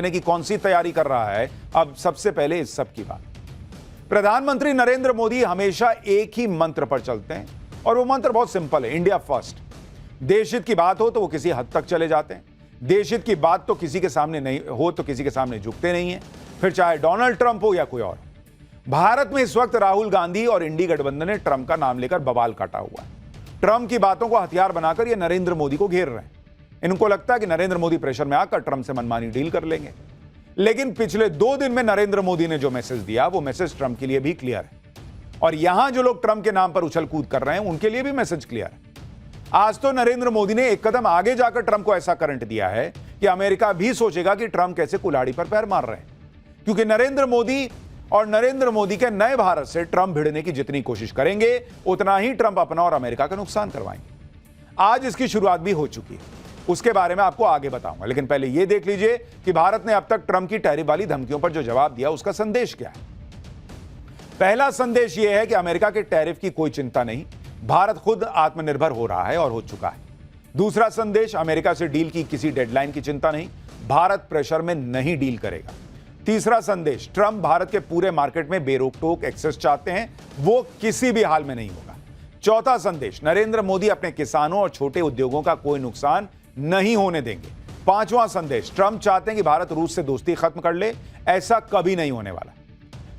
की कौन सी तैयारी कर रहा है। अब सबसे पहले इस सब की बात, प्रधानमंत्री नरेंद्र मोदी हमेशा एक ही मंत्र पर चलते हैं और वो मंत्र बहुत सिंपल है, इंडिया फर्स्ट। देशहित की बात हो तो वो किसी हद तक चले जाते हैं, देशहित की बात तो किसी के सामने नहीं हो तो किसी के सामने झुकते नहीं है, फिर चाहे डोनाल्ड ट्रंप हो या कोई और। भारत में इस वक्त राहुल गांधी और इंडी गठबंधन ने ट्रंप का नाम लेकर बवाल काटा हुआ है। ट्रंप की बातों को हथियार बनाकर ये नरेंद्र मोदी को घेर रहे हैं। इनको लगता है कि नरेंद्र मोदी प्रेशर में आकर ट्रंप से मनमानी डील कर लेंगे। लेकिन पिछले 2 दिन में नरेंद्र मोदी ने जो मैसेज दिया वो मैसेज ट्रंप के लिए भी क्लियर है, और यहां जो लोग ट्रंप के नाम पर उछल कूद कर रहे हैं उनके लिए भी मैसेज क्लियर है। आज तो नरेंद्र मोदी ने एक कदम आगे जाकर ट्रंप को ऐसा करंट दिया है कि अमेरिका भी सोचेगा कि ट्रंप कैसे कुल्हाड़ी पर पैर मार रहे हैं, क्योंकि नरेंद्र मोदी और नरेंद्र मोदी के नए भारत से ट्रंप भिड़ने की जितनी कोशिश करेंगे उतना ही ट्रंप अपना और अमेरिका का नुकसान करवाएंगे। आज इसकी शुरुआत भी हो चुकी है, उसके बारे में आपको आगे बताऊंगा, लेकिन पहले यह देख लीजिए कि भारत ने अब तक ट्रंप की टैरिफ वाली धमकियों पर जो जवाब दिया उसका संदेश क्या है। पहला संदेश यह है कि अमेरिका के टैरिफ की कोई चिंता नहीं, भारत खुद आत्मनिर्भर हो रहा है और हो चुका है। दूसरा संदेश, अमेरिका से डील की किसी डेडलाइन की चिंता नहीं, भारत प्रेशर में नहीं डील करेगा। तीसरा संदेश, ट्रंप भारत के पूरे मार्केट में बेरोक टोक एक्सेस चाहते हैं, वो किसी भी हाल में नहीं होगा। चौथा संदेश, नरेंद्र मोदी अपने किसानों और छोटे उद्योगों का कोई नुकसान नहीं होने देंगे। पांचवां संदेश, ट्रंप चाहते हैं कि भारत रूस से दोस्ती खत्म कर ले, ऐसा कभी नहीं होने वाला,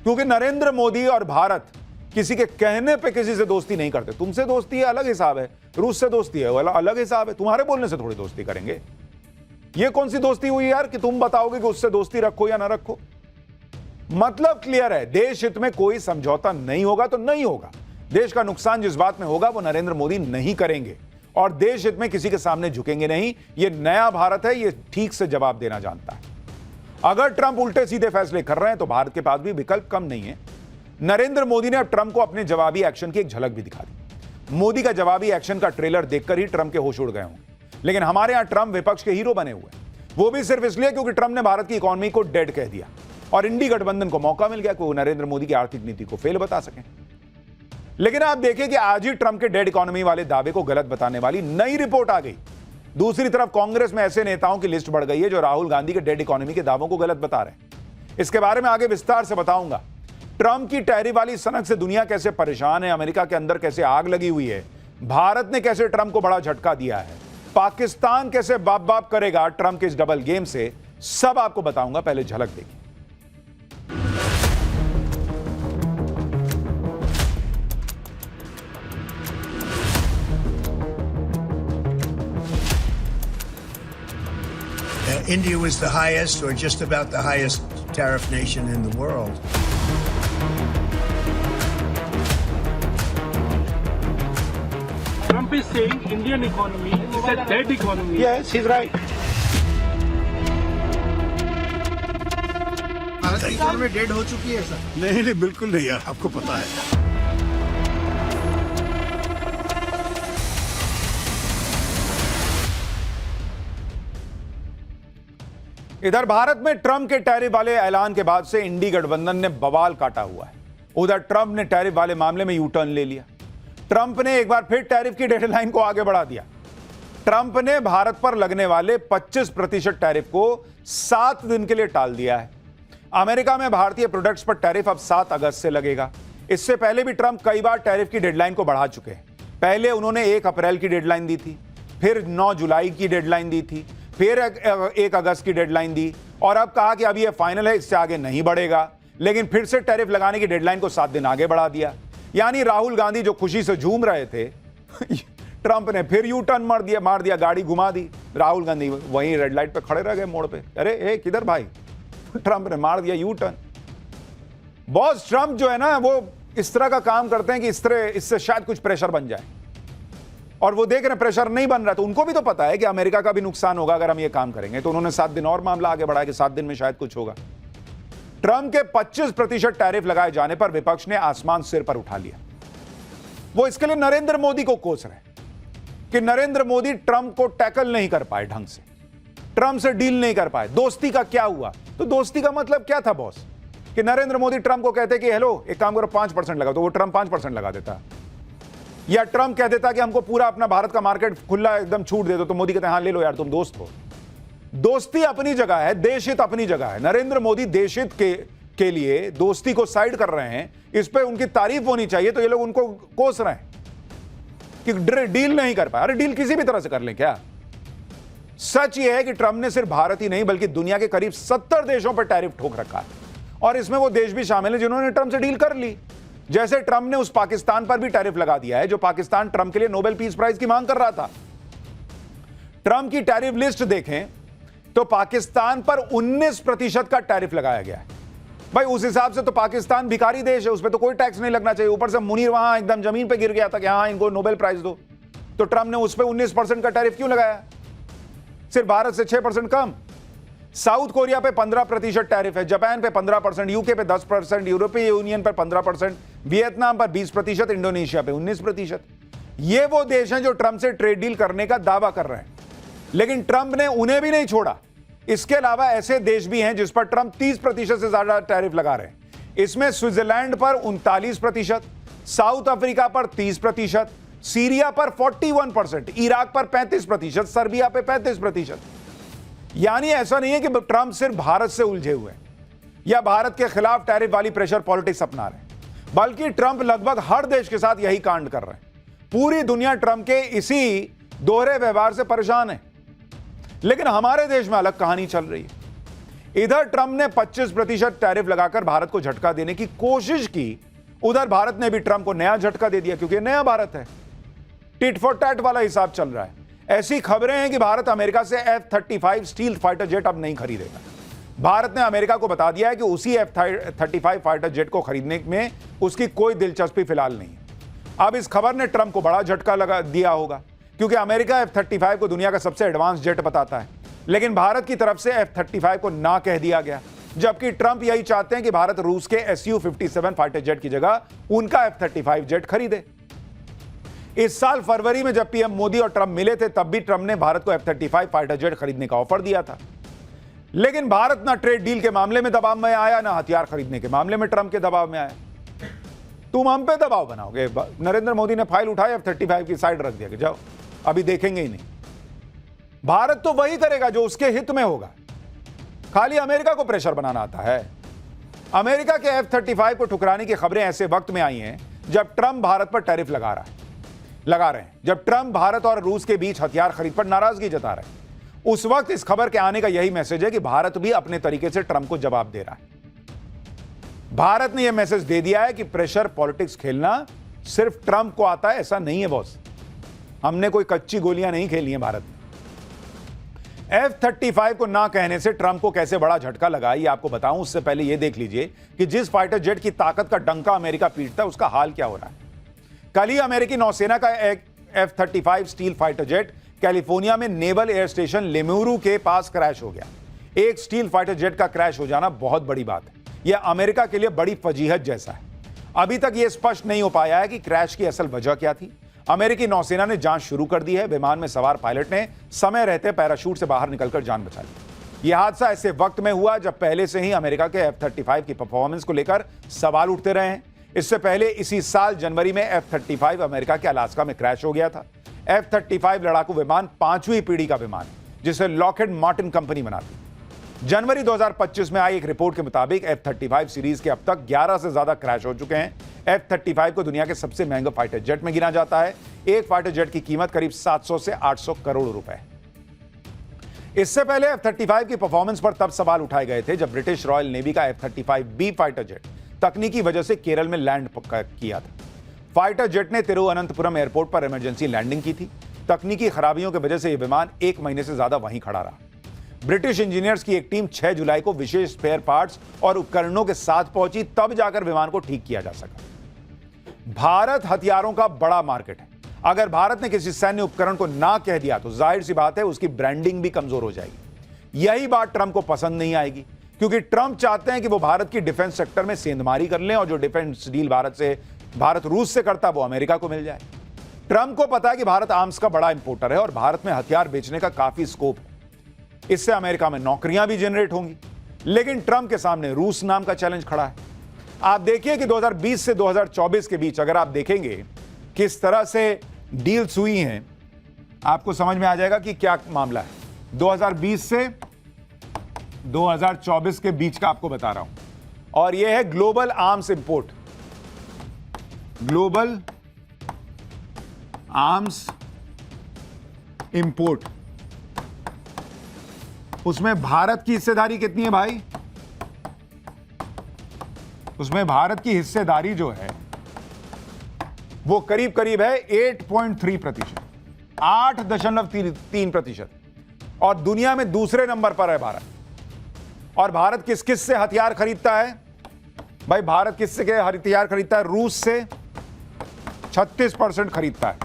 क्योंकि नरेंद्र मोदी और भारत किसी के कहने पे किसी से दोस्ती नहीं करते। तुमसे दोस्ती है अलग हिसाब है, रूस से दोस्ती है अलग हिसाब है, तुम्हारे बोलने से थोड़ी दोस्ती करेंगे। ये कौन सी दोस्ती हुई यार कि तुम बताओगे कि उससे दोस्ती रखो या ना रखो। मतलब क्लियर है, देश हित में कोई समझौता नहीं होगा तो नहीं होगा। देश का नुकसान जिस बात में होगा वो नरेंद्र मोदी नहीं करेंगे और देश हित में किसी के सामने झुकेंगे नहीं। ये नया भारत है, ये ठीक से जवाब देना जानता है। अगर ट्रंप उल्टे सीधे फैसले कर रहे हैं तो भारत के पास भी विकल्प कम नहीं है। नरेंद्र मोदी ने अब ट्रंप को अपने जवाबी एक्शन की एक झलक भी दिखा दी। मोदी का जवाबी एक्शन का ट्रेलर देखकर ही ट्रंप के होश उड़ गए होंगे, लेकिन हमारे यहां ट्रंप विपक्ष के हीरो बने हुए, वो भी सिर्फ इसलिए क्योंकि ट्रंप ने भारत की इकोनॉमी को डेड कह दिया और इंडी गठबंधन को मौका मिल गया कि वो नरेंद्र मोदी की आर्थिक नीति को फेल बता सकें। लेकिन आप देखिए कि आज ही ट्रंप के डेड इकोनॉमी वाले दावे को गलत बताने वाली नई रिपोर्ट आ गई। दूसरी तरफ कांग्रेस में ऐसे नेताओं की लिस्ट बढ़ गई है जो राहुल गांधी के डेड इकोनॉमी के दावों को गलत बता रहे हैं। इसके बारे में आगे विस्तार से बताऊंगा। ट्रंप की टैरिफ वाली सनक से दुनिया कैसे परेशान है, अमेरिका के अंदर कैसे आग लगी हुई है, भारत ने कैसे ट्रंप को बड़ा झटका दिया है, पाकिस्तान कैसे बाप बाप करेगा ट्रंप के इस डबल गेम से, सब आपको बताऊंगा। पहले झलक देखिए। India was the highest or just about the highest tariff nation in the world. Trump is saying Indian economy is a dead economy. Yes, he's right. Bharat की इकोनॉमी डेड हो चुकी है सर? नहीं, बिल्कुल नहीं यार, आपको पता है। इधर भारत में ट्रंप के टैरिफ वाले ऐलान के बाद से इंडी गठबंधन ने बवाल काटा हुआ है। उधर ट्रंप ने टैरिफ वाले मामले में यू टर्न ले लिया। ट्रंप ने एक बार फिर टैरिफ की डेडलाइन को आगे बढ़ा दिया। ट्रंप ने भारत पर लगने वाले 25% टैरिफ को 7 दिन के लिए टाल दिया है। अमेरिका में भारतीय प्रोडक्ट्स पर टैरिफ अब 7 अगस्त से लगेगा। इससे पहले भी ट्रंप कई बार टैरिफ की डेडलाइन को बढ़ा चुके हैं। पहले उन्होंने 1 अप्रैल की डेडलाइन दी थी, फिर 9 जुलाई की डेडलाइन दी थी, फिर 1 अगस्त की डेडलाइन दी और अब कहा कि अब यह फाइनल है, इससे आगे नहीं बढ़ेगा। लेकिन फिर से टैरिफ लगाने की डेडलाइन को 7 दिन आगे बढ़ा दिया। यानी राहुल गांधी जो खुशी से झूम रहे थे ट्रंप ने फिर यू टर्न मार दिया, गाड़ी घुमा दी। राहुल गांधी वहीं रेड लाइट पे खड़े रह गए मोड़ पे। अरे किधर भाई, ट्रंप ने मार दिया यू टर्न। बॉस ट्रंप जो है ना वो इस तरह का काम करते हैं कि इससे शायद कुछ प्रेशर बन जाए, और वो देख रहे प्रेशर नहीं बन रहा। तो उनको भी तो पता है कि अमेरिका का भी नुकसान होगा अगर हम ये काम करेंगे, तो उन्होंने 7 दिन और मामला आगे बढ़ाया कि 7 दिन में शायद कुछ होगा। ट्रंप के 25% टैरिफ लगाए जाने पर विपक्ष ने आसमान सिर पर उठा लिया। वो इसके लिए नरेंद्र मोदी को कोस रहे कि नरेंद्र मोदी ट्रंप को टैकल नहीं कर पाए, ढंग से ट्रंप से डील नहीं कर पाए। दोस्ती का क्या हुआ? तो दोस्ती का मतलब क्या था बॉस, कि नरेंद्र मोदी ट्रंप को कहते कि हेलो एक काम करो 5% लगा, तो वो ट्रंप 5% लगा देता। या ट्रंप कह देता कि हमको पूरा अपना भारत का मार्केट खुला एकदम छूट दे दो, तो मोदी कहते हैं हाँ ले लो यार तुम दोस्त हो। दोस्ती अपनी जगह है, देशहित अपनी जगह है। नरेंद्र मोदी देशहित के लिए दोस्ती को साइड कर रहे हैं, इस पे उनकी तारीफ होनी चाहिए, तो ये लोग उनको कोस रहे हैं कि डील नहीं कर पाए। अरे डील किसी भी तरह से कर लें क्या? सच यह है कि ट्रंप ने सिर्फ भारत ही नहीं बल्कि दुनिया के करीब 70 देशों पर टैरिफ ठोक रखा है, और इसमें वो देश भी शामिल है जिन्होंने ट्रंप से डील कर ली। जैसे ट्रंप ने उस पाकिस्तान पर भी टैरिफ लगा दिया है जो पाकिस्तान ट्रंप के लिए नोबेल पीस प्राइज की मांग कर रहा था। ट्रंप की टैरिफ लिस्ट देखें तो पाकिस्तान पर 19% का टैरिफ लगाया गया है। भाई उस हिसाब से तो पाकिस्तान भिखारी देश है, उस पर तो कोई टैक्स नहीं लगना चाहिए। ऊपर से मुनीर वहां एकदम जमीन पे गिर गया था कि हाँ इनको नोबेल प्राइज दो, तो ट्रंप ने उस पर 19% का टैरिफ क्यों लगाया? सिर्फ भारत से 6% कम। साउथ कोरिया पे 15% टैरिफ है, जापान पे 15%, यूके पे 10%, यूरोपीय यूनियन पर 15%, वियतनाम पर 20%, इंडोनेशिया पे 19%। ये वो देश हैं जो ट्रंप से ट्रेड डील करने का दावा कर रहे हैं, लेकिन ट्रंप ने उन्हें भी नहीं छोड़ा। इसके अलावा ऐसे देश भी हैं जिस पर ट्रंप 30% से ज्यादा टैरिफ लगा रहे हैं। इसमें स्विट्जरलैंड पर 39%, साउथ अफ्रीका पर 30%, सीरिया पर 41%, इराक पर 35%, सर्बिया पे 35%। यानी ऐसा नहीं है कि ट्रंप सिर्फ भारत से उलझे हुए हैं या भारत के खिलाफ टैरिफ वाली प्रेशर पॉलिटिक्स अपना रहे हैं, बल्कि ट्रंप लगभग हर देश के साथ यही कांड कर रहे हैं। पूरी दुनिया ट्रंप के इसी दोहरे व्यवहार से परेशान है, लेकिन हमारे देश में अलग कहानी चल रही है। इधर ट्रंप ने 25% टैरिफ लगाकर भारत को झटका देने की कोशिश की, उधर भारत ने भी ट्रंप को नया झटका दे दिया, क्योंकि नया भारत है। टिट फॉर टैट वाला हिसाब चल रहा है। ऐसी खबरें हैं कि भारत अमेरिका से F-35 स्टील फाइटर जेट अब नहीं खरीदेगा। भारत ने अमेरिका को बता दिया है कि उसी F-35 फाइटर जेट को खरीदने में उसकी कोई दिलचस्पी फिलहाल नहीं है। अब इस खबर ने ट्रंप को बड़ा झटका लगा दिया होगा, क्योंकि अमेरिका F-35 को दुनिया का सबसे एडवांस जेट बताता है, लेकिन भारत की तरफ से F-35 को ना कह दिया गया, जबकि ट्रंप यही चाहते हैं कि भारत रूस के Su-57 फाइटर जेट की जगह उनका F-35 जेट खरीदे। इस साल फरवरी में जब पीएम मोदी और ट्रंप मिले थे, तब भी ट्रंप ने भारत को F-35 फाइटर जेट खरीदने का ऑफर दिया था, लेकिन भारत ना ट्रेड डील के मामले में दबाव में आया, ना हथियार खरीदने के मामले में ट्रंप के दबाव में आया। तुम हम पे दबाव बनाओगे? नरेंद्र मोदी ने फाइल उठाई, F-35 की साइड रख दिया कि जाओ, अभी देखेंगे ही नहीं। भारत तो वही करेगा जो उसके हित में होगा, खाली अमेरिका को प्रेशर बनाना आता है। अमेरिका के F-35 को ठुकराने की खबरें ऐसे वक्त में आई हैं जब ट्रंप भारत पर टैरिफ लगा रहे हैं, जब ट्रंप भारत और रूस के बीच हथियार खरीद पर नाराजगी जता रहे हैं। उस वक्त इस खबर के आने का यही मैसेज है कि भारत भी अपने तरीके से ट्रंप को जवाब दे रहा है। भारत ने यह मैसेज दे दिया है कि प्रेशर पॉलिटिक्स खेलना सिर्फ ट्रंप को आता है, ऐसा नहीं है बॉस। हमने कोई कच्ची गोलियां नहीं खेली हैं भारत में। F-35 को ना कहने से ट्रंप को कैसे बड़ा झटका लगा, ये आपको बताऊं। उससे पहले यह देख लीजिए कि जिस फाइटर जेट की ताकत का डंका अमेरिका पीटता है, उसका हाल क्या हो रहा है। कल ही अमेरिकी नौसेना का एक F-35 steel fighter jet California में नेवल एयर स्टेशन लेमुरू के पास क्रैश हो गया। एक स्टील फाइटर जेट का क्रैश हो जाना बहुत बड़ी बात है, यह अमेरिका के लिए बड़ी फजीहत जैसा है। अभी तक यह स्पष्ट नहीं हो पाया है कि क्रैश की असल वजह क्या थी। अमेरिकी नौसेना ने जांच शुरू कर दी है। विमान में सवार पायलट ने समय रहते पैराशूट से बाहर निकलकर जान बचा ली। यह हादसा ऐसे वक्त में हुआ जब पहले से ही अमेरिका के F-35 की परफॉर्मेंस को लेकर सवाल उठते रहे हैं। इससे पहले इसी साल जनवरी में F-35 अमेरिका के अलास्का में क्रैश हो गया था। F-35 लड़ाकू विमान 5वीं पीढ़ी का विमान है, जिसे लॉकहीड मार्टिन कंपनी बनाती है। जनवरी 2025 में आई एक रिपोर्ट के मुताबिक F-35 सीरीज के अब तक 11 से ज्यादा क्रैश हो चुके हैं। F-35 को दुनिया के सबसे महंगे फाइटर जेट में गिना जाता है। एक फाइटर जेट की कीमत करीब 700 से 800 करोड़ रुपए है। इससे पहले F-35 की परफॉर्मेंस पर तब सवाल उठाए गए थे जब ब्रिटिश रॉयल नेवी का F-35B फाइटर जेट तकनीकी वजह से केरल में लैंड किया था। फाइटर जेट ने तिरुवनंतपुरम एयरपोर्ट पर इमरजेंसी लैंडिंग की थी। तकनीकी खराबियों की वजह से यह विमान 1 महीने से ज्यादा वहीं खड़ा रहा। ब्रिटिश इंजीनियर्स की एक टीम 6 जुलाई को विशेष स्पेयर पार्ट्स और उपकरणों के साथ पहुंची, तब जाकर विमान को ठीक किया जा सका। भारत हथियारों का बड़ा मार्केट है। अगर भारत ने किसी सैन्य उपकरण को ना कह दिया तो जाहिर सी बात है उसकी ब्रांडिंग भी कमजोर हो जाएगी। यही बात ट्रंप को पसंद नहीं आएगी, क्योंकि ट्रंप चाहते हैं कि वो भारत की डिफेंस सेक्टर में सेंधमारी कर लें और जो डिफेंस डील भारत रूस से करता वो अमेरिका को मिल जाए। ट्रंप को पता है कि भारत आर्म्स का बड़ा इंपोर्टर है और भारत में हथियार बेचने का काफी स्कोप है। इससे अमेरिका में नौकरियां भी जनरेट होंगी। लेकिन ट्रंप के सामने रूस नाम का चैलेंज खड़ा है। आप देखिए कि 2020 से 2024 के बीच अगर आप देखेंगे किस तरह से डील्स हुई हैं, आपको समझ में आ जाएगा कि क्या मामला है। 2020 से 2024 के बीच का आपको बता रहा हूं। और यह है global arms import, global arms import. उसमें भारत की हिस्सेदारी कितनी है भाई? उसमें भारत की हिस्सेदारी जो है वो करीब करीब है 8.3%, 8.3%। और दुनिया में दूसरे नंबर पर है भारत। और भारत किस किस से हथियार खरीदता है भाई? भारत किससे के हथियार खरीदता है? रूस से 36% खरीदता है,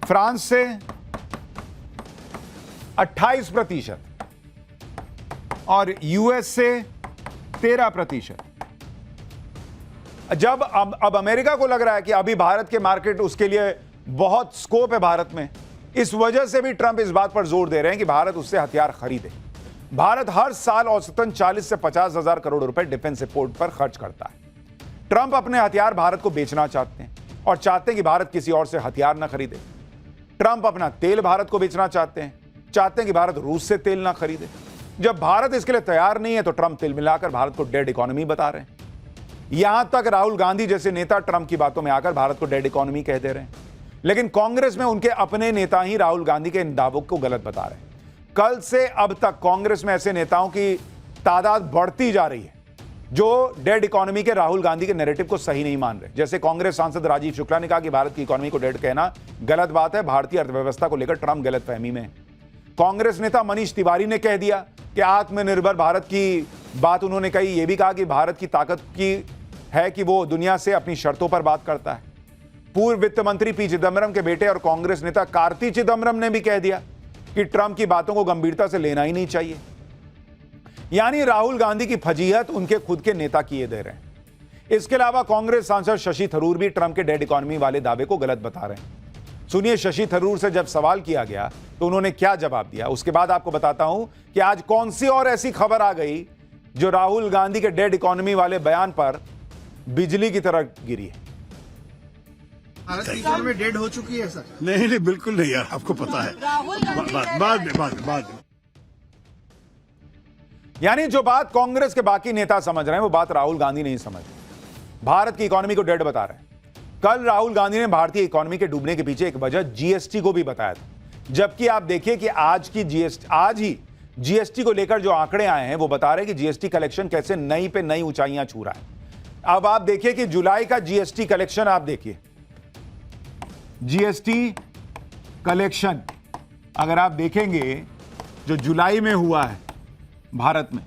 फ्रांस से 28% और यूएस से 13%। जब अब अमेरिका को लग रहा है कि अभी भारत के मार्केट, उसके लिए बहुत स्कोप है भारत में, इस वजह से भी ट्रंप इस बात पर जोर दे रहे हैं कि भारत उससे हथियार खरीदे। भारत हर साल औसतन 40 से 50 हजार करोड़ रुपए डिफेंस इंपोर्ट पर खर्च करता है। ट्रंप अपने हथियार भारत को बेचना चाहते हैं और चाहते हैं कि भारत किसी और से हथियार ना खरीदे। ट्रंप अपना तेल भारत को बेचना चाहते हैं कि भारत रूस से तेल ना खरीदे। जब भारत इसके लिए तैयार नहीं है तो ट्रंप तिल मिलाकर भारत को डेड इकोनॉमी बता रहे हैं। यहां तक राहुल गांधी जैसे नेता ट्रंप की बातों में आकर भारत को डेड इकोनॉमी कह दे रहे हैं। लेकिन कांग्रेस में उनके अपने नेता ही राहुल गांधी के इन दावों को गलत बता रहे हैं। कल से अब तक कांग्रेस में ऐसे नेताओं की तादाद बढ़ती जा रही है जो डेड इकोनॉमी के राहुल गांधी के नैरेटिव को सही नहीं मान रहे। जैसे कांग्रेस सांसद राजीव शुक्ला ने कहा कि भारत की इकोनॉमी को डेड कहना गलत बात है, भारतीय अर्थव्यवस्था को लेकर ट्रंप गलतफहमी में है। कांग्रेस नेता मनीष तिवारी ने कह दिया कि आत्मनिर्भर भारत की बात उन्होंने कही। यह भी कहा कि भारत की ताकत की है कि वो दुनिया से अपनी शर्तों पर बात करता है। पूर्व वित्त मंत्री पी चिदंबरम के बेटे और कांग्रेस नेता कार्ति चिदंबरम ने भी कह दिया कि ट्रंप की बातों को गंभीरता से लेना ही नहीं चाहिए। यानी राहुल गांधी की फजीहत उनके खुद के नेता किए दे रहे हैं। इसके अलावा कांग्रेस सांसद शशि थरूर भी ट्रंप के डेड इकोनॉमी वाले दावे को गलत बता रहे हैं। सुनिए शशि थरूर से जब सवाल किया गया तो उन्होंने क्या जवाब दिया। उसके बाद आपको बताता हूं कि आज कौन सी और ऐसी खबर आ गई जो राहुल गांधी के डेड इकोनॉमी वाले बयान पर बिजली की तरह गिरी है। भारत की इकोनॉमी डेड हो चुकी है सर? नहीं नहीं बिल्कुल नहीं यार, आपको पता है। बाद में। यानी जो बात कांग्रेस के बाकी नेता समझ रहे हैं वो बात राहुल गांधी नहीं समझ रहे। भारत की इकोनॉमी को डेड बता रहे हैं। कल राहुल गांधी ने भारतीय इकोनॉमी के डूबने के पीछे एक वजह जीएसटी को भी बताया था। जबकि आप देखिए कि आज ही जीएसटी को लेकर जो आंकड़े आए हैं वो बता रहे हैं कि जीएसटी कलेक्शन कैसे नई पे नई ऊंचाइयां छू रहा है। अब आप देखिए कि जुलाई का जीएसटी कलेक्शन, आप देखिए जीएसटी कलेक्शन अगर आप देखेंगे जो जुलाई में हुआ है भारत में,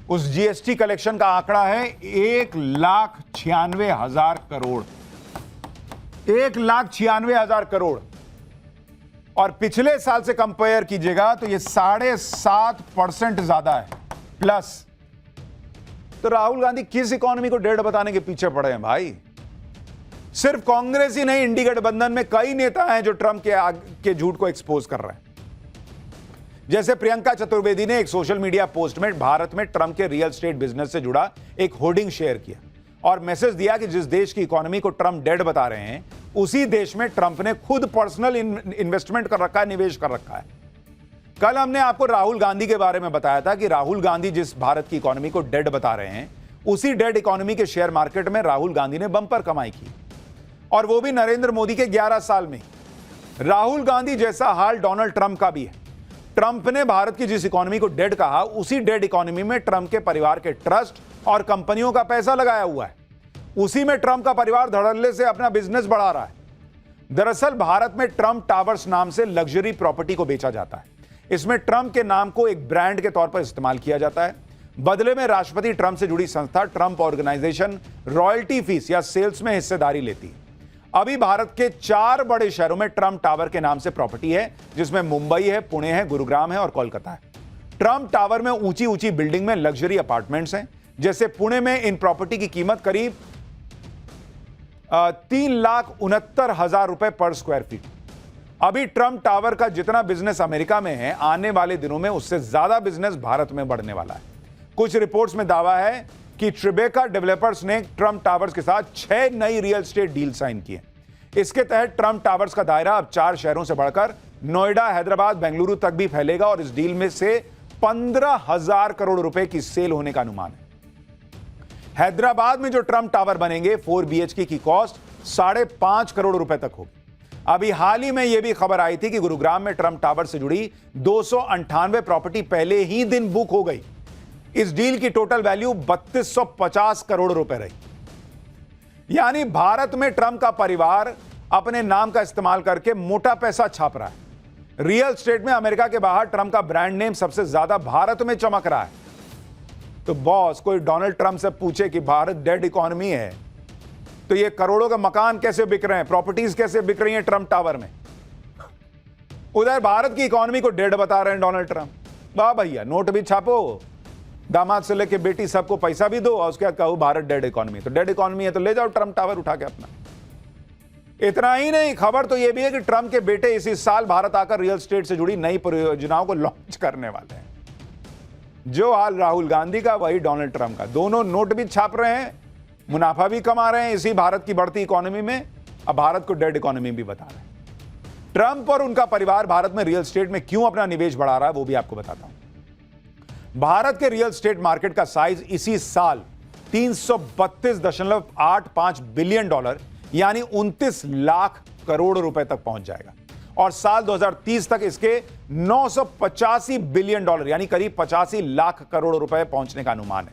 उस जीएसटी कलेक्शन का आंकड़ा है 1,96,000 करोड़। 1,96,000 करोड़। और पिछले साल से कंपेयर कीजिएगा तो ये 7.5% ज्यादा है प्लस। तो राहुल गांधी किस इकोनॉमी को डेड बताने के पीछे पड़े हैं भाई? सिर्फ कांग्रेस ही नहीं, इंडी गठबंधन में कई नेता हैं जो ट्रंप के झूठ को एक्सपोज कर रहे हैं। जैसे प्रियंका चतुर्वेदी ने एक सोशल मीडिया पोस्ट में भारत में ट्रंप के रियल एस्टेट बिजनेस से जुड़ा एक होर्डिंग शेयर किया और मैसेज दिया कि जिस देश की इकोनॉमी को ट्रंप डेड बता रहे हैं उसी देश में ट्रंप ने खुद पर्सनल इन्वेस्टमेंट कर रखा है, निवेश कर रखा है। कल हमने आपको राहुल गांधी के बारे में बताया था कि राहुल गांधी जिस भारत की इकोनॉमी को डेड बता रहे हैं उसी डेड इकोनॉमी के शेयर मार्केट में राहुल गांधी ने बंपर कमाई की, और वो भी नरेंद्र मोदी के 11 साल में। राहुल गांधी जैसा हाल डोनाल्ड ट्रंप का भी है। ट्रंप ने भारत की जिस इकोनॉमी को डेड कहा उसी डेड इकोनॉमी में ट्रंप के परिवार के ट्रस्ट और कंपनियों का पैसा लगाया हुआ है। उसी में ट्रंप का परिवार धड़ल्ले से अपना बिजनेस बढ़ा रहा है। दरअसल भारत में ट्रंप टावर्स नाम से लग्जरी प्रॉपर्टी को बेचा जाता है। इसमें ट्रंप के नाम को एक ब्रांड के तौर पर इस्तेमाल किया जाता है। बदले में राष्ट्रपति ट्रंप से जुड़ी संस्था ट्रंप ऑर्गेनाइजेशन रॉयल्टी फीस या सेल्स में हिस्सेदारी लेती है। अभी भारत के 4 बड़े शहरों में ट्रंप टावर के नाम से प्रॉपर्टी है, जिसमें मुंबई है, पुणे है, गुरुग्राम है और कोलकाता है। ट्रंप टावर में ऊंची ऊंची बिल्डिंग में लग्जरी अपार्टमेंट्स हैं। जैसे पुणे में इन प्रॉपर्टी की कीमत करीब 3,69,000 रुपए पर स्क्वायर फीट। अभी ट्रंप टावर का जितना बिजनेस अमेरिका में है, आने वाले दिनों में उससे ज्यादा बिजनेस भारत में बढ़ने वाला है। कुछ रिपोर्ट्स में दावा है कि ट्रिबेका डेवलपर्स ने ट्रंप टावर्स के साथ 6 नई रियल एस्टेट डील साइन की है। इसके तहत ट्रंप टावर्स का दायरा अब 4 शहरों से बढ़कर नोएडा, हैदराबाद, बेंगलुरु तक भी फैलेगा और इस डील में से 15,000 करोड़ रुपए की सेल होने का अनुमान है। हैदराबाद में जो ट्रंप टावर बनेंगे 4 BHK की कॉस्ट 5.5 करोड़ रुपए तक होगी। अभी हाल ही में यह भी खबर आई थी कि गुरुग्राम में ट्रंप टावर से जुड़ी 298 प्रॉपर्टी पहले ही दिन बुक हो गई। इस डील की टोटल वैल्यू 3250 करोड़ रुपए रही। यानी भारत में ट्रंप का परिवार अपने नाम का इस्तेमाल करके मोटा पैसा छाप रहा है। रियल एस्टेट में अमेरिका के बाहर ट्रंप का ब्रांड नेम सबसे ज्यादा भारत में चमक रहा है। तो बॉस, कोई डोनाल्ड ट्रंप से पूछे कि भारत डेड इकोनॉमी है, तो ये करोड़ों के मकान कैसे बिक रहे हैं, प्रॉपर्टीज कैसे बिक रही हैं ट्रंप टावर में। उधर भारत की इकोनॉमी को डेड बता रहे हैं डोनाल्ड ट्रंप। वाह भैया, नोट भी छापो, दामाद से लेके बेटी सबको पैसा भी दो और उसके बाद कहो भारत डेड इकोनॉमी। तो डेड इकोनॉमी है तो ले जाओ ट्रंप टावर उठा के अपना। इतना ही नहीं, खबर तो यह भी है कि ट्रंप के बेटे इसी साल भारत आकर रियल एस्टेट से जुड़ी नई परियोजनाओं को लॉन्च करने वाले हैं। जो हाल राहुल गांधी का वही डोनाल्ड ट्रंप का। दोनों नोट भी छाप रहे हैं, मुनाफा भी कमा रहे हैं इसी भारत की बढ़ती इकोनॉमी में, अब भारत को डेड इकोनॉमी भी बता रहे हैं। ट्रंप और उनका परिवार भारत में रियल एस्टेट में क्यों अपना निवेश बढ़ा रहा है वो भी आपको बताता हूं। भारत के रियल एस्टेट मार्केट का साइज इसी साल 332.85 बिलियन डॉलर यानी 29 लाख करोड़ रुपए तक पहुंच जाएगा और साल 2030 तक इसके 985 बिलियन डॉलर यानी करीब 85 लाख करोड़ रुपए पहुंचने का अनुमान है।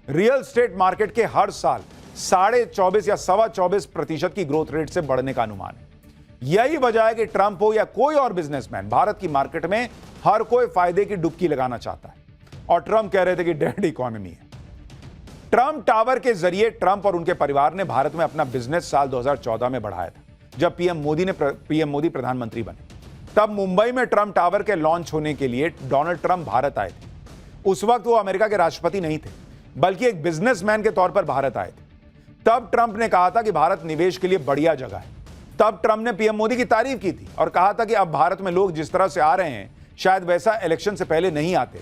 रियल एस्टेट मार्केट के हर साल 24.5 या 24.25% की ग्रोथ रेट से बढ़ने का अनुमान है। यही वजह है कि ट्रंप हो या कोई और बिजनेसमैन भारत की मार्केट में हर कोई फायदे की डुबकी लगाना चाहता है और ट्रंप कह रहे थे कि डेड इकोनॉमी है। ट्रंप टावर के जरिए ट्रंप और उनके परिवार ने भारत में अपना बिजनेस साल 2014 में बढ़ाया था, जब पीएम मोदी प्रधानमंत्री बने। तब मुंबई में ट्रंप टावर के लॉन्च होने के लिए डोनाल्ड ट्रंप भारत आए थे। उस वक्त वो अमेरिका के राष्ट्रपति नहीं थे, बल्कि एक बिजनेसमैन के तौर पर भारत आए थे। तब ट्रंप ने कहा था कि भारत निवेश के लिए बढ़िया जगह है। तब ट्रंप ने पीएम मोदी की तारीफ की थी और कहा था कि अब भारत में लोग जिस तरह से आ रहे हैं शायद वैसा इलेक्शन से पहले नहीं आते।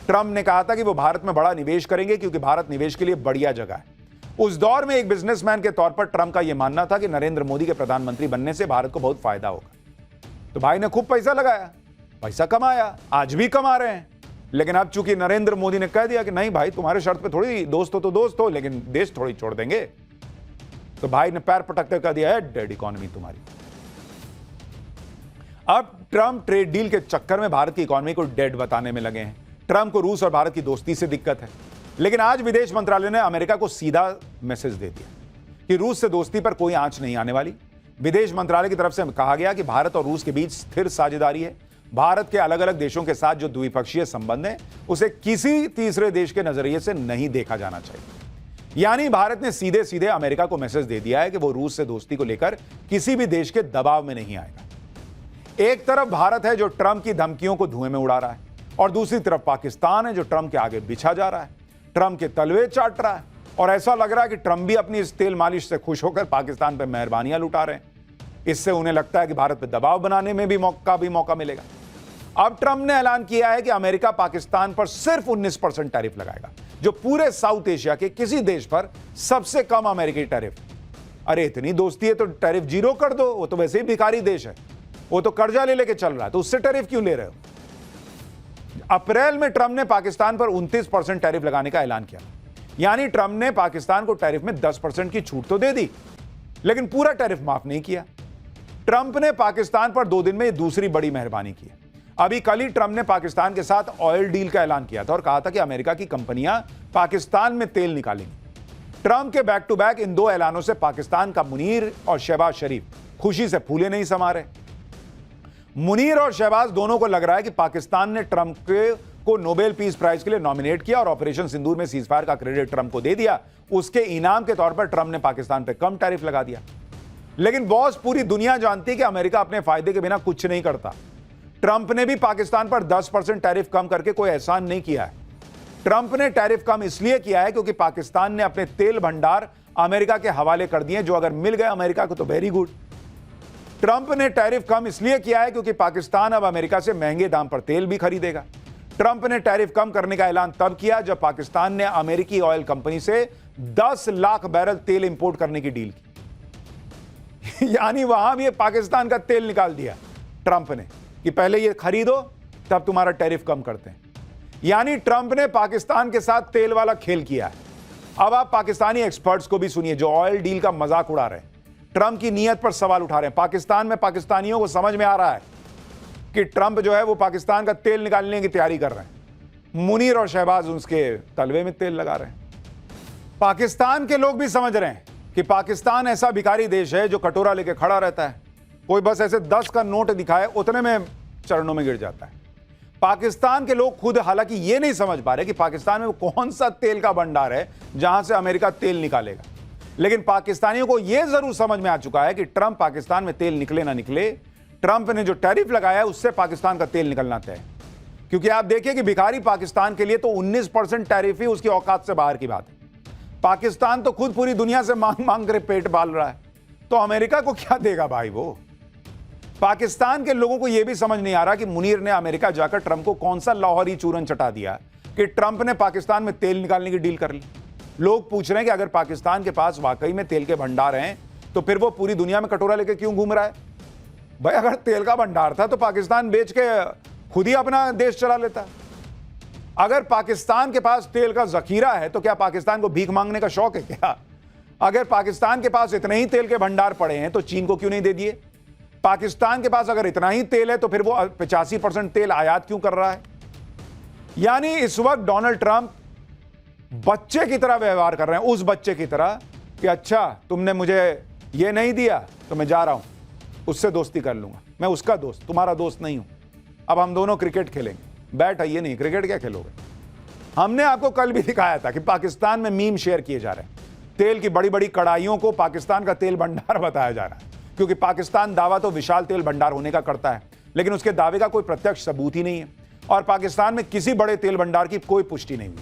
ट्रंप ने कहा था कि वो भारत में बड़ा निवेश करेंगे क्योंकि भारत निवेश के लिए बढ़िया जगह है। उस दौर में एक बिजनेसमैन के तौर पर ट्रंप का यह मानना था कि नरेंद्र मोदी के प्रधानमंत्री बनने से भारत को बहुत फायदा होगा। तो भाई ने खूब पैसा लगाया, पैसा कमाया, आज भी कमा रहे हैं। लेकिन अब चूंकि नरेंद्र मोदी ने कह दिया कि नहीं भाई, तुम्हारे शर्त पे थोड़ी दोस्त हो तो दोस्त हो, लेकिन देश थोड़ी छोड़ देंगे, तो भाई ने पैर पटकते कह दिया है डेड इकोनॉमी तुम्हारी। अब ट्रंप ट्रेड डील के चक्कर में भारत की इकोनॉमी को डेड बताने में लगे हैं। ट्रंप को रूस और भारत की दोस्ती से दिक्कत है, लेकिन आज विदेश मंत्रालय ने अमेरिका को सीधा मैसेज दे दिया कि रूस से दोस्ती पर कोई आंच नहीं आने वाली। विदेश मंत्रालय की तरफ से कहा गया कि भारत और रूस के बीच स्थिर साझेदारी है। भारत के अलग अलग देशों के साथ जो द्विपक्षीय संबंध है उसे किसी तीसरे देश के नजरिए से नहीं देखा जाना चाहिए। यानी भारत ने सीधे सीधे अमेरिका को मैसेज दे दिया है कि वो रूस से दोस्ती को लेकर किसी भी देश के दबाव में नहीं आएगा। एक तरफ भारत है जो ट्रंप की धमकियों को धुएं में उड़ा रहा है और दूसरी तरफ पाकिस्तान है जो ट्रंप के आगे बिछा जा रहा है, ट्रंप के तलवे चाट रहा है और ऐसा लग रहा है कि ट्रंप भी अपनी इस तेल मालिश से खुश होकर पाकिस्तान पर मेहरबानियां लुटा रहे हैं। इससे उन्हें लगता है कि भारत पर दबाव बनाने में भी मौका मिलेगा। अब ट्रंप ने ऐलान किया है कि अमेरिका पाकिस्तान पर सिर्फ 19% टैरिफ लगाएगा, जो पूरे साउथ एशिया के किसी देश पर सबसे कम अमेरिकी टैरिफ। अरे इतनी दोस्ती है तो टैरिफ 0 कर दो, वो तो वैसे ही भिखारी देश है, वो तो कर्जा ले लेके चल रहा है, तो उससे टैरिफ क्यों ले रहे हो। अप्रैल में ट्रंप ने पाकिस्तान पर 29% टैरिफ लगाने का ऐलान किया, यानी ट्रंप ने पाकिस्तान को टैरिफ में 10% की छूट तो दे दी, लेकिन पूरा टैरिफ माफ नहीं किया। ट्रंप ने पाकिस्तान पर 2 दिन में दूसरी बड़ी मेहरबानी की। अभी कल ही ट्रंप ने पाकिस्तान के साथ ऑयल डील का ऐलान किया था और कहा था कि अमेरिका की कंपनियां पाकिस्तान में तेल निकालेंगी। ट्रंप के बैक टू बैक इन 2 ऐलानों से पाकिस्तान का मुनीर और शहबाज शरीफ खुशी से फूले नहीं समा रहे। मुनीर और शहबाज दोनों को लग रहा है कि पाकिस्तान ने ट्रंप को नोबेल पीस प्राइज के लिए नॉमिनेट किया और ऑपरेशन सिंदूर में सीजफायर का क्रेडिट ट्रंप को दे दिया। उसके इनाम के तौर पर ट्रंप ने पाकिस्तान पर कम टैरिफ लगा दिया। लेकिन बॉस, पूरी दुनिया जानती है कि अमेरिका अपने फायदे के बिना कुछ नहीं करता। ट्रंप ने भी पाकिस्तान पर 10% टैरिफ कम करके कोई एहसान नहीं किया है। ट्रंप ने टैरिफ कम इसलिए किया है क्योंकि पाकिस्तान ने अपने तेल भंडार अमेरिका के हवाले कर दिए, जो अगर मिल गए अमेरिका को तो वेरी गुड। ट्रंप ने टैरिफ कम इसलिए किया है क्योंकि पाकिस्तान अब अमेरिका से महंगे दाम पर तेल भी खरीदेगा। ट्रंप ने टैरिफ कम करने का ऐलान तब किया जब पाकिस्तान ने अमेरिकी ऑयल कंपनी से 10 लाख बैरल तेल इंपोर्ट करने की डील की। यानी वहां भी पाकिस्तान का तेल निकाल दिया ट्रंप ने कि पहले ये खरीदो तब तुम्हारा टैरिफ कम करते हैं। यानी ट्रंप ने पाकिस्तान के साथ तेल वाला खेल किया है। अब आप पाकिस्तानी एक्सपर्ट्स को भी सुनिए जो ऑयल डील का मजाक उड़ा रहे हैं, ट्रंप की नीयत पर सवाल उठा रहे हैं। पाकिस्तान में पाकिस्तानियों को समझ में आ रहा है कि ट्रंप जो है वो पाकिस्तान का तेल निकालने की तैयारी कर रहे हैं। मुनीर और शहबाज उसके तलवे में तेल लगा रहे हैं। पाकिस्तान के लोग भी समझ रहे हैं कि पाकिस्तान ऐसा भिखारी देश है जो कटोरा लेके खड़ा रहता है, कोई बस ऐसे 10 का नोट दिखाए उतने में चरणों में गिर जाता है। पाकिस्तान के लोग खुद हालांकि ये नहीं समझ पा रहे कि पाकिस्तान में कौन सा तेल का भंडार है जहां से अमेरिका तेल निकालेगा, लेकिन पाकिस्तानियों को यह जरूर समझ में आ चुका है कि ट्रंप पाकिस्तान में तेल निकले ना निकले, ट्रंप ने जो टैरिफ लगाया है उससे पाकिस्तान का तेल निकलना तय है। क्योंकि आप देखिए कि भिखारी पाकिस्तान के लिए तो 19% टैरिफ ही उसकी औकात से बाहर की बात है। पाकिस्तान तो खुद पूरी दुनिया से मांग मांग कर पेट पाल रहा है, तो अमेरिका को क्या देगा भाई वो। पाकिस्तान के लोगों को यह भी समझ नहीं आ रहा कि मुनीर ने अमेरिका जाकर ट्रंप को कौन सा लाहौरी चूरन चटा दिया कि ट्रंप ने पाकिस्तान में तेल निकालने की डील कर ली। लोग पूछ रहे हैं कि अगर पाकिस्तान के पास वाकई में तेल के भंडार हैं तो फिर वो पूरी दुनिया में कटोरा लेके क्यों घूम रहा है। भाई अगर तेल का भंडार था तो पाकिस्तान बेच के खुद ही अपना देश चला लेता। अगर पाकिस्तान के पास तेल का जखीरा है तो क्या पाकिस्तान को भीख मांगने का शौक है क्या। अगर पाकिस्तान के पास इतने ही तेल के भंडार पड़े हैं तो चीन को क्यों नहीं दे दिए। पाकिस्तान के पास अगर इतना ही तेल है तो फिर वो 85% तेल आयात क्यों कर रहा है। यानी इस वक्त डोनाल्ड ट्रंप बच्चे की तरह व्यवहार कर रहे हैं, उस बच्चे की तरह कि अच्छा तुमने मुझे ये नहीं दिया तो मैं जा रहा हूं, उससे दोस्ती कर लूंगा, मैं उसका दोस्त तुम्हारा दोस्त नहीं हूं, अब हम दोनों क्रिकेट खेलेंगे। बैट है ये नहीं, क्रिकेट क्या खेलोगे। हमने आपको कल भी दिखाया था कि पाकिस्तान में मीम शेयर किए जा रहे हैं, तेल की बड़ी बड़ी कड़ाइयों को पाकिस्तान का तेल भंडार बताया जा रहा है, क्योंकि पाकिस्तान दावा तो विशाल तेल भंडार होने का करता है, लेकिन उसके दावे का कोई प्रत्यक्ष सबूत ही नहीं है और पाकिस्तान में किसी बड़े तेल भंडार की कोई पुष्टि नहीं हुई।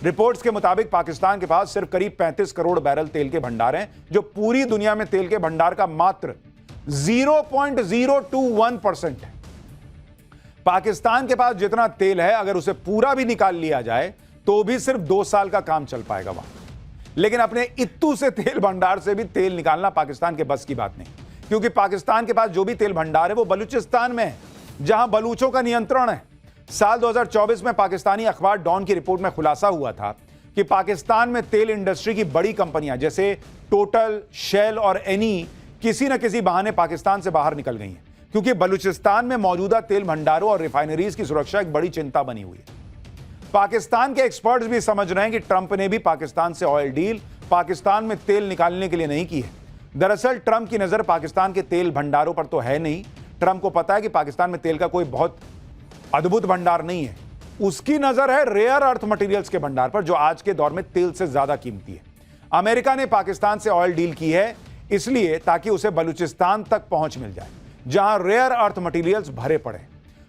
रिपोर्ट्स के मुताबिक पाकिस्तान के पास सिर्फ करीब 35 करोड़ बैरल तेल के भंडार हैं, जो पूरी दुनिया में तेल के भंडार का मात्र 0.021% है। पाकिस्तान के पास जितना तेल है अगर उसे पूरा भी निकाल लिया जाए तो भी सिर्फ 2 साल का काम चल पाएगा वहां। लेकिन अपने इत्तू से तेल भंडार से भी तेल निकालना पाकिस्तान के बस की बात नहीं, क्योंकि पाकिस्तान के पास जो भी तेल भंडार है वो बलूचिस्तान में है, जहां बलूचों का नियंत्रण है। साल 2024 में पाकिस्तानी अखबार डॉन की रिपोर्ट में खुलासा हुआ था कि पाकिस्तान में तेल इंडस्ट्री की बड़ी कंपनियां जैसे टोटल, शेल और एनी किसी न किसी बहाने पाकिस्तान से बाहर निकल गई हैं, क्योंकि बलूचिस्तान में मौजूदा तेल भंडारों और रिफाइनरीज की सुरक्षा एक बड़ी चिंता बनी हुई है। पाकिस्तान के एक्सपर्ट्स भी समझ रहे हैं कि ट्रंप ने भी पाकिस्तान से ऑयल डील पाकिस्तान में तेल निकालने के लिए नहीं की है। दरअसल ट्रंप की नजर पाकिस्तान के तेल भंडारों पर तो है नहीं। ट्रंप को पता है कि पाकिस्तान में तेल का कोई बहुत अद्भुत भंडार नहीं है, उसकी नजर है रेयर अर्थ मटेरियल्स के भंडार पर, जो आज के दौर में तेल से ज्यादा कीमती है। अमेरिका ने पाकिस्तान से ऑयल डील की है इसलिए ताकि उसे बलूचिस्तान तक पहुंच मिल जाए, जहां रेयर अर्थ मटेरियल्स भरे पड़े।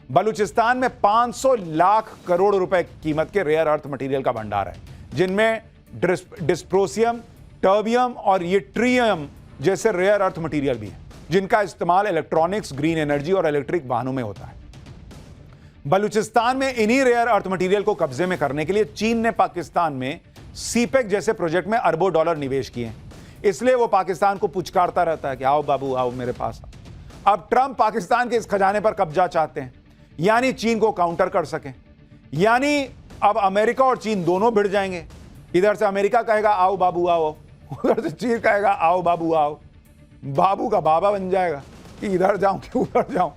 बलूचिस्तान में 500 लाख करोड़ रुपए कीमत के रेयर अर्थ मटेरियल का भंडार है, जिनमें डिस्प्रोसियम, टर्बियम और यट्रियम जैसे रेयर अर्थ मटेरियल भी है, जिनका इस्तेमाल इलेक्ट्रॉनिक्स, ग्रीन एनर्जी और इलेक्ट्रिक वाहनों में होता है। बलूचिस्तान में इन्हीं रेयर अर्थ मटेरियल को कब्जे में करने के लिए चीन ने पाकिस्तान में सीपेक जैसे प्रोजेक्ट में अरबों डॉलर निवेश किए हैं, इसलिए वो पाकिस्तान को पुचकारता रहता है कि आओ बाबू आओ मेरे पास। अब ट्रंप पाकिस्तान के इस खजाने पर कब्जा चाहते हैं, यानी चीन को काउंटर कर सकें। यानी अब अमेरिका और चीन दोनों भिड़ जाएंगे। इधर से अमेरिका कहेगा आओ बाबू आओ, उधर से चीन कहेगा आओ बाबू आओ। बाबू का बाबा बन जाएगा कि इधर जाऊं कि उधर जाऊं।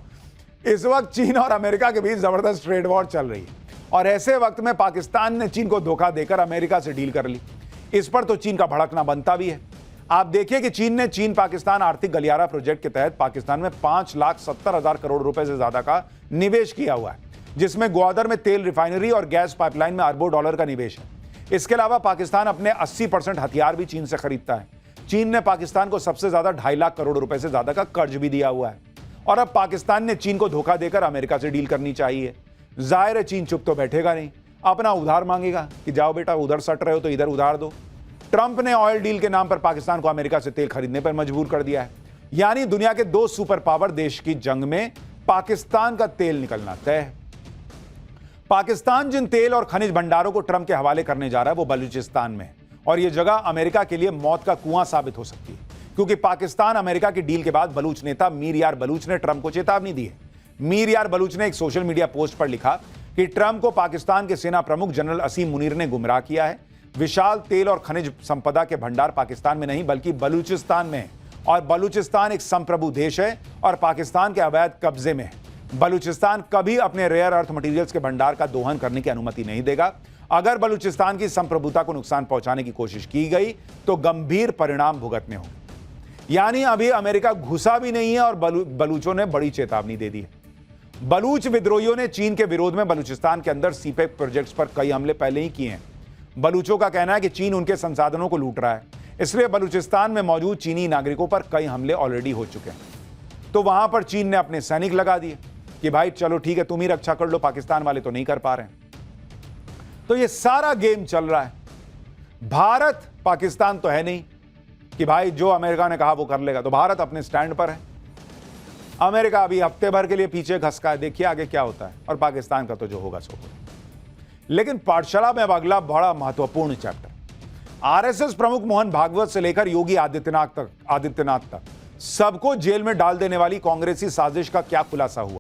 इस वक्त चीन और अमेरिका के बीच जबरदस्त ट्रेड वॉर चल रही है और ऐसे वक्त में पाकिस्तान ने चीन को धोखा देकर अमेरिका से डील कर ली। इस पर तो चीन का भड़कना बनता भी है। आप देखिए कि चीन पाकिस्तान आर्थिक गलियारा प्रोजेक्ट के तहत पाकिस्तान में 5,70,000 करोड़ रुपए से ज्यादा का निवेश किया हुआ है, जिसमें ग्वादर में तेल रिफाइनरी और गैस पाइपलाइन में अरबों डॉलर का निवेश है। इसके अलावा पाकिस्तान अपने 80% हथियार भी चीन से खरीदता है। चीन ने पाकिस्तान को सबसे ज्यादा 2.5 लाख करोड़ रुपए से ज्यादा का कर्ज भी दिया हुआ है और अब पाकिस्तान ने चीन को धोखा देकर अमेरिका से डील करनी चाहिए। जाहिर है चीन चुप तो बैठेगा नहीं, अपना उधार मांगेगा कि जाओ बेटा उधर सट रहे हो तो इधर उधार दो। ट्रंप ने ऑयल डील के नाम पर पाकिस्तान को अमेरिका से तेल खरीदने पर मजबूर कर दिया है। यानी दुनिया के 2 सुपर पावर देश की जंग में पाकिस्तान का तेल निकलना तय है। पाकिस्तान जिन तेल और खनिज भंडारों को ट्रंप के हवाले करने जा रहा है वो बलूचिस्तान में है और यह जगह अमेरिका के लिए मौत का कुआं साबित हो सकती है, क्योंकि पाकिस्तान अमेरिका की डील के बाद बलूच नेता मीर यार बलूच ने ट्रंप को चेतावनी दी है। मीर यार बलूच ने एक सोशल मीडिया पोस्ट पर लिखा कि ट्रंप को पाकिस्तान के सेना प्रमुख जनरल असीम मुनीर ने गुमराह किया है। विशाल तेल और खनिज संपदा के भंडार पाकिस्तान में नहीं बल्कि बलूचिस्तान में है, और बलूचिस्तान एक संप्रभु देश है और पाकिस्तान के अवैध कब्जे में है। बलूचिस्तान कभी अपने रेयर अर्थ मटेरियल्स के भंडार का दोहन करने की अनुमति नहीं देगा। अगर बलूचिस्तान की संप्रभुता को नुकसान पहुंचाने की कोशिश की गई तो गंभीर परिणाम भुगतने होंगे। यानी अभी अमेरिका घुसा भी नहीं है और बलूचों ने बड़ी चेतावनी दे दी है। बलूच विद्रोहियों ने चीन के विरोध में बलूचिस्तान के अंदर सीपेक प्रोजेक्ट्स पर कई हमले पहले ही किए हैं। बलूचों का कहना है कि चीन उनके संसाधनों को लूट रहा है, इसलिए बलूचिस्तान में मौजूद चीनी नागरिकों पर कई हमले ऑलरेडी हो चुके हैं। तो वहां पर चीन ने अपने सैनिक लगा दिए कि भाई चलो ठीक है, तुम ही रक्षा कर लो, पाकिस्तान वाले तो नहीं कर पा रहे हैं। तो ये सारा गेम चल रहा है। भारत पाकिस्तान तो है नहीं कि भाई जो अमेरिका ने कहा वो कर लेगा, तो भारत अपने स्टैंड पर है। अमेरिका अभी हफ्ते भर के लिए पीछे खसका है, देखिए आगे क्या होता है, और पाकिस्तान का तो जो होगा सो होगा। लेकिन पाठशाला में अब अगला बड़ा महत्वपूर्ण चैप्टर, आरएसएस प्रमुख मोहन भागवत से लेकर योगी आदित्यनाथ तक सबको जेल में डाल देने वाली कांग्रेसी साजिश का क्या खुलासा हुआ।